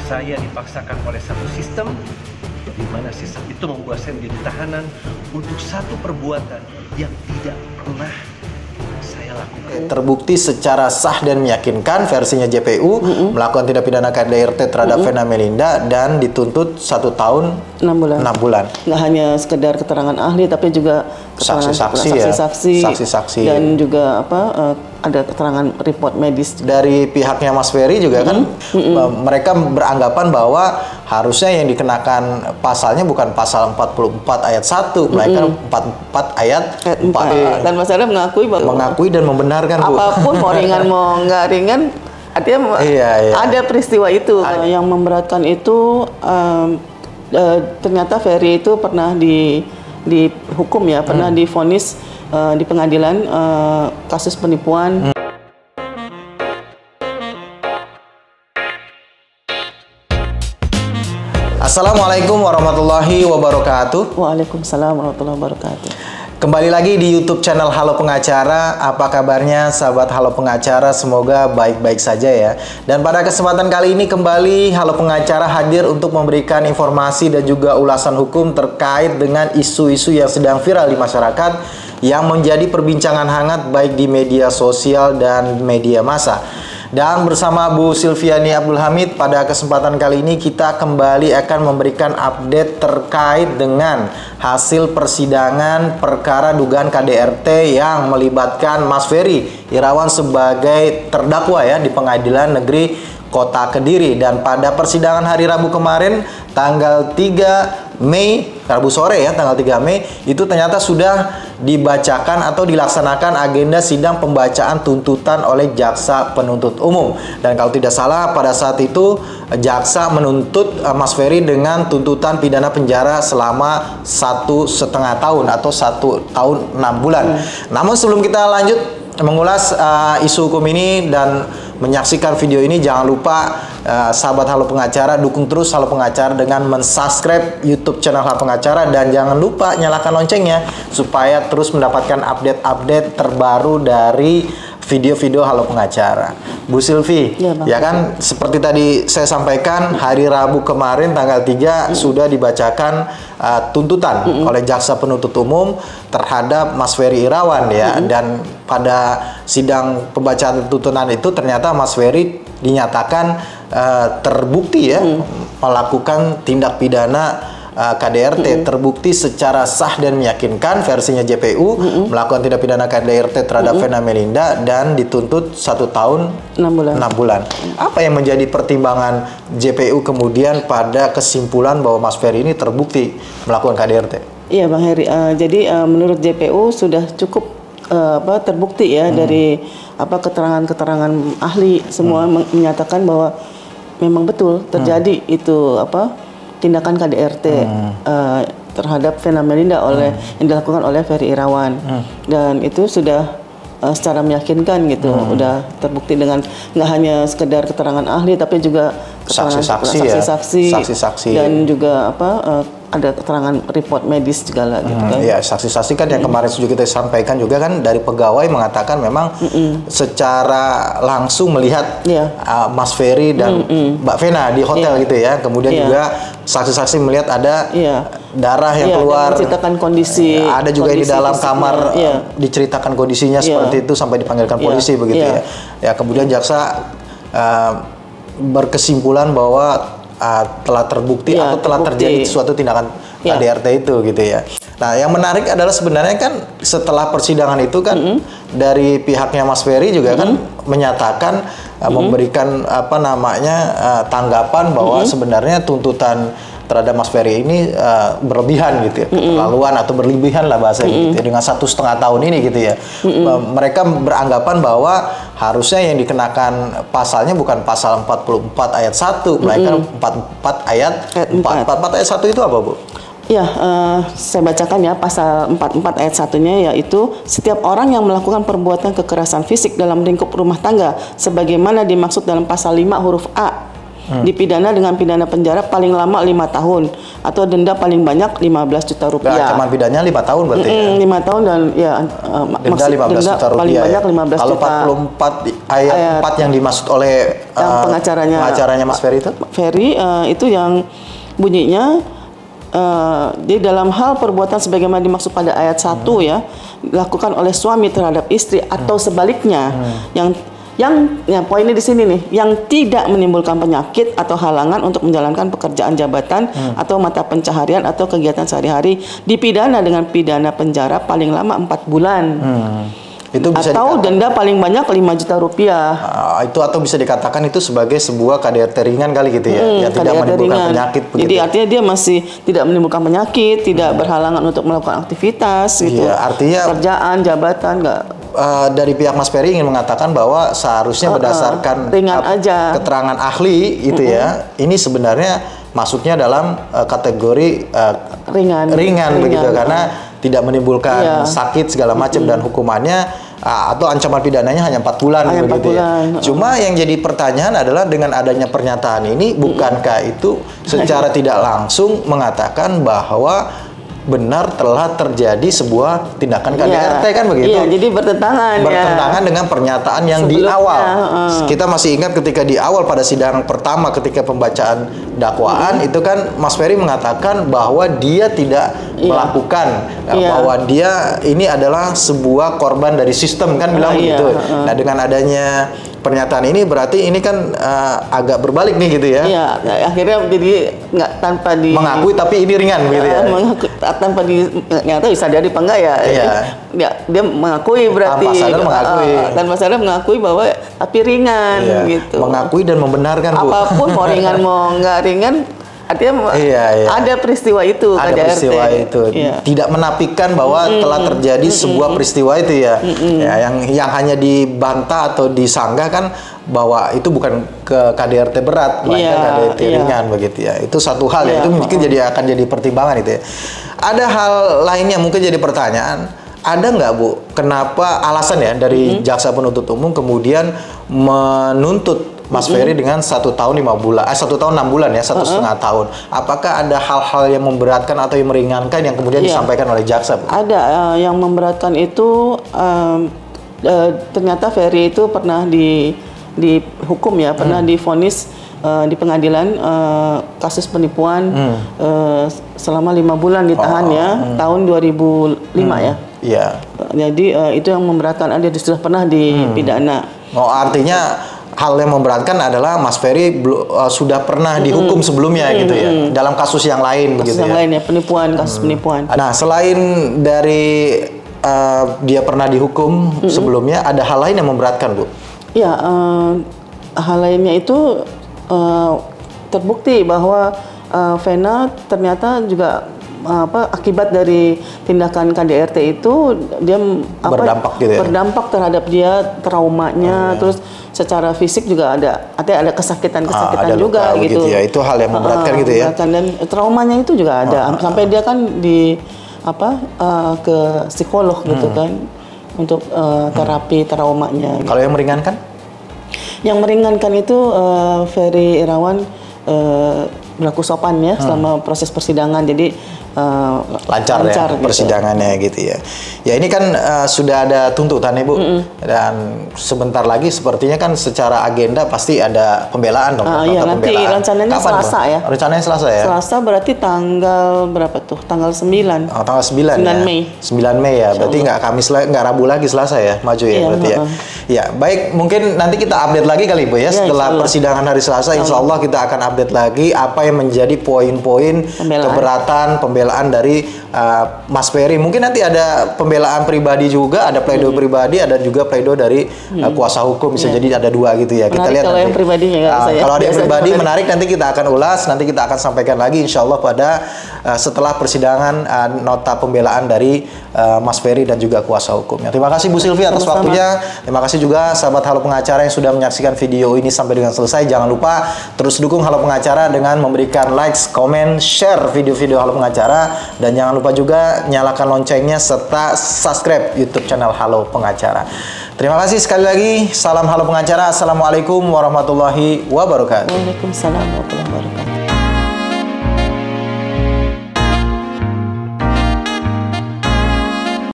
Saya dipaksakan oleh satu sistem, di mana sistem itu membuat saya menjadi tahanan untuk satu perbuatan yang tidak pernah saya lakukan. Terbukti secara sah dan meyakinkan versinya JPU melakukan tindak pidana KDRT terhadap Vena Melinda dan dituntut 1 tahun 6 bulan. 6 bulan. Nggak hanya sekedar keterangan ahli, tapi juga saksi-saksi dan juga ada keterangan report medis. Dari pihaknya Mas Ferry juga kan mereka beranggapan bahwa harusnya yang dikenakan pasalnya bukan pasal 44 ayat 1, melainkan 44 ayat 4. Dan Mas Adam mengakui dan membenarkan, Bu. Apapun mau ringan mau nggak ringan, artinya ada peristiwa itu. Yang memberatkan itu ternyata Ferry itu pernah dihukum ya, pernah divonis di pengadilan kasus penipuan. Assalamualaikum warahmatullahi wabarakatuh. Waalaikumsalam warahmatullahi wabarakatuh. Kembali lagi di YouTube channel Halo Pengacara. Apa kabarnya sahabat Halo Pengacara? Semoga baik-baik saja ya. Dan pada kesempatan kali ini kembali Halo Pengacara hadir untuk memberikan informasi dan juga ulasan hukum terkait dengan isu-isu yang sedang viral di masyarakat yang menjadi perbincangan hangat baik di media sosial dan media massa. Dan bersama Bu Silviani Abdul Hamid, pada kesempatan kali ini kita kembali akan memberikan update terkait dengan hasil persidangan perkara dugaan KDRT yang melibatkan Mas Ferry Irawan sebagai terdakwa ya di Pengadilan Negeri Kota Kediri. Dan pada persidangan hari Rabu kemarin tanggal 3 Mei, Rabu sore ya, tanggal 3 Mei, itu ternyata sudah dibacakan atau dilaksanakan agenda sidang pembacaan tuntutan oleh jaksa penuntut umum. Dan kalau tidak salah pada saat itu jaksa menuntut Mas Ferry dengan tuntutan pidana penjara selama 1,5 tahun atau 1 tahun 6 bulan. Namun sebelum kita lanjut mengulas isu hukum ini dan menyaksikan video ini, jangan lupa sahabat Halo Pengacara dukung terus Halo Pengacara dengan mensubscribe YouTube channel Halo Pengacara, dan jangan lupa nyalakan loncengnya supaya terus mendapatkan update-update terbaru dari video-video Halo Pengacara. Bu Silvi, ya kan seperti tadi saya sampaikan, hari Rabu kemarin tanggal 3 sudah dibacakan tuntutan oleh jaksa penuntut umum terhadap Mas Ferry Irawan ya. Dan pada sidang pembacaan tuntutan itu ternyata Mas Ferry dinyatakan terbukti ya melakukan tindak pidana KDRT, terbukti secara sah dan meyakinkan versinya JPU melakukan tindak pidana KDRT terhadap Vena Melinda dan dituntut 1 tahun 6 bulan. Apa yang menjadi pertimbangan JPU kemudian pada kesimpulan bahwa Mas Ferry ini terbukti melakukan KDRT? Iya Bang Heri, jadi menurut JPU sudah cukup terbukti ya dari keterangan-keterangan ahli semua menyatakan bahwa memang betul terjadi itu tindakan KDRT terhadap Vena Melinda yang dilakukan oleh Ferry Irawan. Dan itu sudah secara meyakinkan gitu, udah terbukti dengan nggak hanya sekedar keterangan ahli, tapi juga saksi-saksi dan juga ada keterangan report medis segala gitu kan. Ya, saksi-saksi kan yang kemarin juga kita sampaikan juga kan, dari pegawai mengatakan memang secara langsung melihat Mas Ferry dan Mbak Vena di hotel gitu ya. Kemudian juga saksi-saksi melihat ada darah yang keluar, menceritakan kondisi, ada juga di dalam kamar diceritakan kondisinya seperti itu sampai dipanggilkan polisi begitu ya. Ya, kemudian jaksa berkesimpulan bahwa telah terbukti atau telah terjadi suatu tindakan KDRT itu gitu ya. Nah, yang menarik adalah sebenarnya kan setelah persidangan itu kan dari pihaknya Mas Ferry juga kan menyatakan memberikan tanggapan bahwa sebenarnya tuntutan terhadap Mas Ferry ini berlebihan gitu ya, keterlaluan atau berlebihan lah bahasanya gitu ya, dengan 1,5 tahun ini gitu ya. Mereka beranggapan bahwa harusnya yang dikenakan pasalnya bukan pasal 44 ayat 1, melainkan 44 ayat 4. 44 ayat 1 itu apa, Bu? Ya, saya bacakan ya pasal 44 ayat 1-nya, yaitu setiap orang yang melakukan perbuatan kekerasan fisik dalam lingkup rumah tangga sebagaimana dimaksud dalam pasal 5 huruf A dipidana dengan pidana penjara paling lama 5 tahun atau denda paling banyak 15 juta rupiah. Ancaman pidananya 5 tahun berarti ya? 5 tahun dan denda 15 juta rupiah. Paling banyak 15 Kalau juta. Kalau 44 ayat 4 yang dimaksud oleh pengacaranya Mas Ferry itu? Ferry itu yang bunyinya di dalam hal perbuatan sebagaimana dimaksud pada ayat 1 ya, dilakukan oleh suami terhadap istri atau sebaliknya, yang poinnya di sini nih, yang tidak menimbulkan penyakit atau halangan untuk menjalankan pekerjaan jabatan atau mata pencaharian atau kegiatan sehari-hari, dipidana dengan pidana penjara paling lama 4 bulan. Itu bisa atau denda paling banyak 5 juta rupiah. Itu atau bisa dikatakan itu sebagai sebuah KDRT ringan kali gitu ya, yang tidak menimbulkan penyakit. Jadi artinya dia masih tidak menimbulkan penyakit, tidak berhalangan untuk melakukan aktivitas gitu. Iya, artinya pekerjaan, jabatan enggak. Dari pihak Mas Ferry ingin mengatakan bahwa seharusnya berdasarkan ringan aja. Keterangan ahli gitu ya, ini sebenarnya masuknya dalam kategori ringan begitu, karena tidak menimbulkan sakit segala macam dan hukumannya atau ancaman pidananya hanya 4 bulan begitu ya. Cuma yang jadi pertanyaan adalah dengan adanya pernyataan ini, bukankah itu secara tidak langsung mengatakan bahwa benar telah terjadi sebuah tindakan KDRT kan begitu? Iya, jadi bertentangan dengan pernyataan yang di awal. Kita masih ingat ketika di awal pada sidang pertama ketika pembacaan dakwaan itu kan Mas Ferry mengatakan bahwa dia tidak melakukan, bahwa dia ini adalah sebuah korban dari sistem kan bilang begitu. Nah, dengan adanya pernyataan ini berarti ini kan agak berbalik nih gitu ya. Iya, akhirnya jadi nggak tanpa mengakui tapi ini ringan gitu ya. Tanpa nggak tahu sadari apa enggak ya. Dia mengakui berarti. Tanpa sadar mengakui bahwa tapi ringan gitu. Mengakui dan membenarkan, Bu. Apapun mau ringan mau nggak ringan, artinya ada peristiwa itu. Ada peristiwa itu. Tidak menafikan bahwa telah terjadi sebuah peristiwa itu ya. Yang hanya dibantah atau disanggah kan bahwa itu bukan ke KDRT berat, melainkan KDRT ringan begitu ya. Itu satu hal ya. Itu mungkin akan jadi pertimbangan itu ya. Ada hal lainnya mungkin jadi pertanyaan. Ada nggak, Bu, kenapa alasan ya dari jaksa penuntut umum kemudian menuntut Mas Ferry dengan 1 tahun 5 bulan, 1 tahun 6 bulan ya, 1,5 tahun. Apakah ada hal-hal yang memberatkan atau yang meringankan yang kemudian disampaikan oleh jaksa, Bu? Ada yang memberatkan itu ternyata Ferry itu pernah dihukum ya, pernah divonis di pengadilan kasus penipuan selama 5 bulan ditahan tahun 2005 ya. Iya. Jadi itu yang memberatkan, dia sudah pernah dipidana. Artinya hal yang memberatkan adalah Mas Ferry sudah pernah dihukum sebelumnya gitu ya, dalam kasus yang lain begitu ya. Kasus yang lain ya, penipuan, kasus penipuan. Nah, selain dari dia pernah dihukum sebelumnya, ada hal lain yang memberatkan, Bu? Iya, hal lainnya itu terbukti bahwa Vena ternyata juga akibat dari tindakan KDRT itu dia berdampak gitu ya? Berdampak terhadap dia, traumanya, terus secara fisik juga ada kesakitan juga gitu ya. Itu hal yang memberatkan gitu ya. Dan traumanya itu juga ada sampai dia kan ke psikolog gitu kan untuk terapi traumanya. Kalau yang meringankan? Yang meringankan itu Ferry Irawan berlaku sopan ya selama proses persidangan, jadi lancar ya gitu persidangannya gitu ya. Ya ini kan sudah ada tuntutan ya, Bu, dan sebentar lagi sepertinya kan secara agenda pasti ada pembelaan dong. Iya, nanti rencananya Selasa ya. Rencananya Selasa ya. Selasa berarti tanggal berapa tuh? Tanggal 9. Oh, tanggal 9 ya. Mei. 9 Mei ya. Berarti nggak Rabu lagi, Selasa ya, maju ya berarti ya. Ya, baik, mungkin nanti kita update lagi kali, Bu ya, setelah persidangan hari Selasa. Insya Allah kita akan update lagi apa yang menjadi poin-poin keberatan pembelaan dari Mas Ferry. Mungkin nanti ada pembelaan pribadi juga, ada pledoi pribadi, ada juga pledoi dari kuasa hukum, bisa jadi ada 2 gitu ya. Menarik kita lihat kalau nanti. Yang pribadinya Kalau ada yang pribadi menarik, nanti kita akan ulas, nanti kita akan sampaikan lagi insya Allah pada setelah persidangan nota pembelaan dari Mas Ferry dan juga kuasa hukumnya. Terima kasih Bu Sylvie atas waktunya. Terima kasih juga sahabat Halo Pengacara yang sudah menyaksikan video ini sampai dengan selesai. Jangan lupa terus dukung Halo Pengacara dengan memberikan likes, komen, share video-video Halo Pengacara, dan jangan lupa juga nyalakan loncengnya serta subscribe YouTube channel Halo Pengacara. Terima kasih sekali lagi. Salam Halo Pengacara. Assalamualaikum warahmatullahi wabarakatuh. Waalaikumsalam warahmatullahi wabarakatuh.